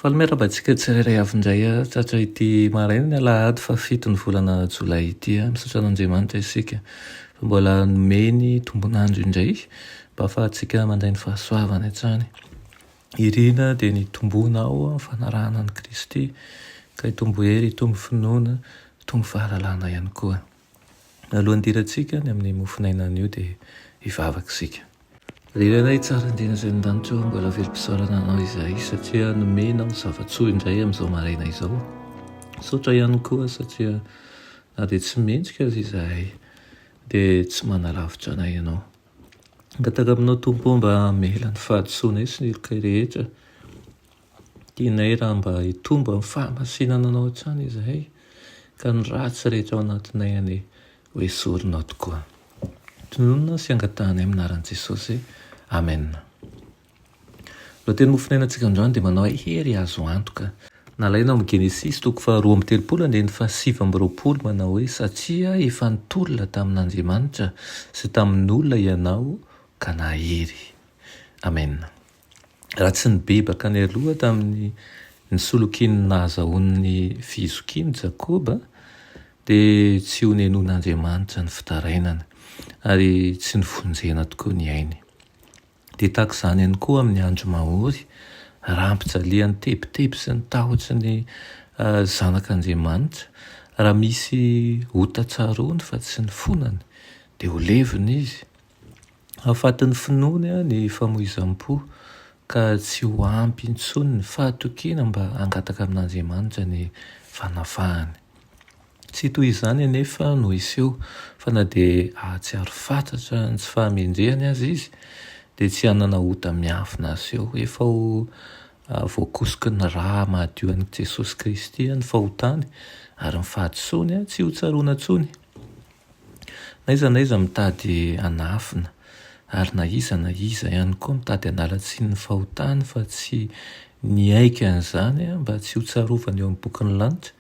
Falomerabantsika tsirairay avindray tratra ity maraina ny alahady fa 7 ny volana jolay ity misaotra an'Andriamanitra isika fa mbola nomeny tombonandro indray mba ahafahantsika mandray ny fahasoavana hatrany. Irina dia nitomboana ao amin'ny fanarahana ny Kristy ka hitombo hery, hitombo finoana, hitombo fahalalana ihany koa. Alohan'ny dirantsika ny amin'ny mofinainana io dia hivavaka isika. Rirana tsara indrina izay ny-danitro mbola velom-pisaorana anao izahay satria nomenao zavatsoa indray amin'izao maraina izao. Misaotra ihany koa satria na dia tsy mendrika azy izahay dia tsy manalavitra anay ianao. Angataka aminao Tompo mba hamela ny fahadisoanay sy ny loka rehetra. Tianay raha mba hitombo amin'ny fahamasinana anao hatrany izahay ka ny ratsy rehetra ao anatinay any ho esorinao tokoa. Tononona sy angatanay amin'ny anaran'i Jesosy. Amen. Raha teny mofinainantsika androany dia manao hery azo antoka. Nalaina amin'ny Genesis 2:30 manao hoe satria efa nitolona tamin'Andriamanitra sy tamin'olona ianao ka nahery. Amen. Raha tsy nibebaka ny aloha tamin'ny nisolokiany nahazahoan'ny fizokiany Jakoba dia tsy ho nenon'Andriamanitra ny fitarainana ary tsy nivonjena tokoa ny ainy. Dia tahaka izany ihany koa amin'ny andro mahory, rampijalian'ny tebiteby sy ny tahotra ny zanak'Andriamanitra. Raha misy hotatsarony fa tsy ny fonany dia ho levina izy. Ahafatin'ny finoana ny famoizam-po ka tsy ho ampy intsony ny fahatokiana mba hangataka amin'Andriamanitra ny fanafahany. Tsy toy izany anefa no iseho fa na dia ahatsiaro fatratra ny tsy fahamendrehany azy izy dia tsy hanana ota miafina azy eo. Efa ho voakosiky ny raha mahadio an'i Jesosy Kristy ny fahotany ary ny fahadisoany tsy ho tsaroana intsony. Naiza mitady hanafina ary na iza ihany koa mitady hanalatsiny ny fahotany fa tsy niaika an'izany mba tsy ho tsarovany eo amin'ny bokin'ny lanitra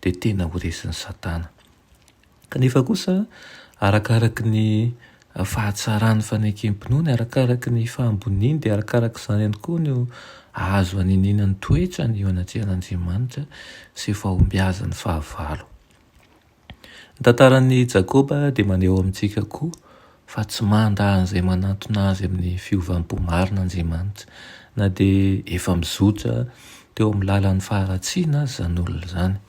dia tena ho resin'ny Satana. Kanefa kosa arakaraky ny fahatsarany fanekem-pinoany, arakaraky ny fahamboniany dia arakaraky izany ihany koa no azo aninina ny toetra ny eo anatrehan'Andriamanitra sy fahombiazany fahavalo. Ny tantaran'ny Jakoba dia maneho amintsika koa fa tsy mandahy izay manantona azy amin'ny fiovam-po marin'Andriamanitra na dia efa mizotra teo amin'ny lalan'ny faharatsiana azy izany olona izany.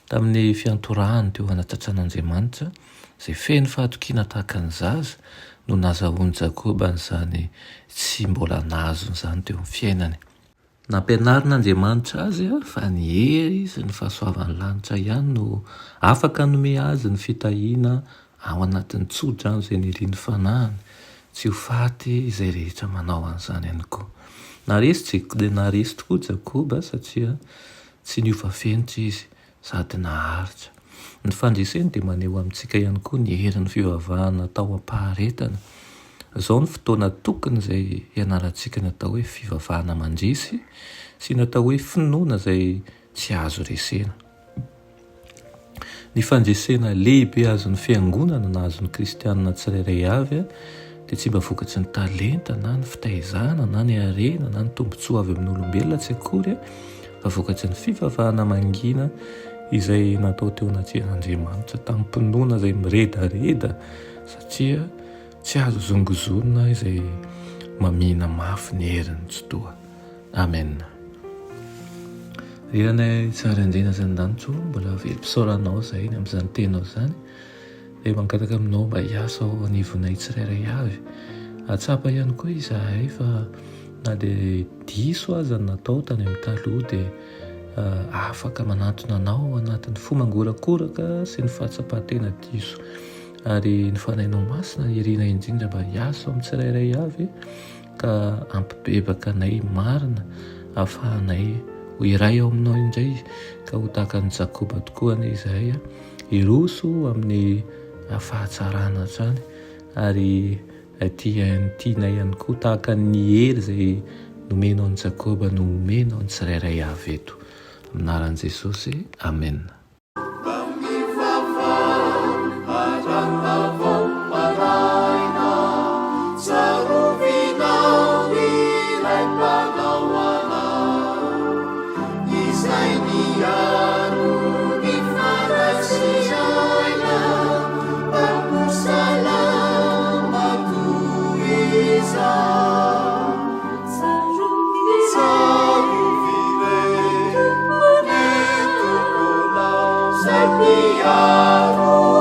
Tamin'ny fiantorahany teo anatratran'Andriamanitra izay feno fahatokiana tahaka ny zaza no nazahoan'i Jakoba n'izany tsy mbola nahazo n'izany teo amin'ny fiainany. Nampianarin'Andriamanitra azy fa ny hery sy ny fahasoavan'ny lanitra ihany no afaka hanome azy ny fitahiana ao anatin'ny tsodrano izay nirian'ny fanahiny, tsy ho faty izay rehetra manao an'izany ihany koa. Naresy tokoa Jakoba satria tsy niova fenitra izy sady naharitra. Ny fandreseny dia maneho amintsika ihany koa ny herin'ny fivavahana tao am-paharetana. Izao ny fotoana tokony izay ianarantsika ny atao hoe fivavahana mandresy sy ny atao hoe finoana izay tsy azo resena. Ny fandresena lehibe azon'ny fiangonana na azon'ny kristianina tsirairay avy dia tsy mba vokatry ny talenta na ny fitaizana na ny harena na ny tombontsoa avy amin'ny olombelona tsy akory fa vokatry ny fivavahana mangina izay natao teo anatrehan'Andriamanitra tamin'ny mpinoana izay miredareda satria tsy azo zongozonina izay mamina mafy ny herin'ny tsotoa. Amen. Rirana tsara indrina izay ny-danitro mbola velom-pisaoranao izay amin'izany tenao izany dia mangataka aminao mba hiasa ao anivonay tsirairay avy. Atsapa ihany koa izahay fa na dia diso aza natao tany amin'ny taloha dia afaka manantona anao anatin'ny fomangorakoraka sy ny fahatsapatena diso ary ny fanainao masina irina indrindra mba hiasa amin'ny tsirairay avy ka ampibebaka anay marina ahafahanay ho iray ao aminao indray ka ho tahaka ny Jakoba tokoa izahay hiroso amin'ny fahatsarana hatrany ary tianay ihany koa tahaka ny hery izay nomenao ny Jakoba no nomenao ny tsirairay avy eto. Anaran'i Jesosy. Amen. Sapiaro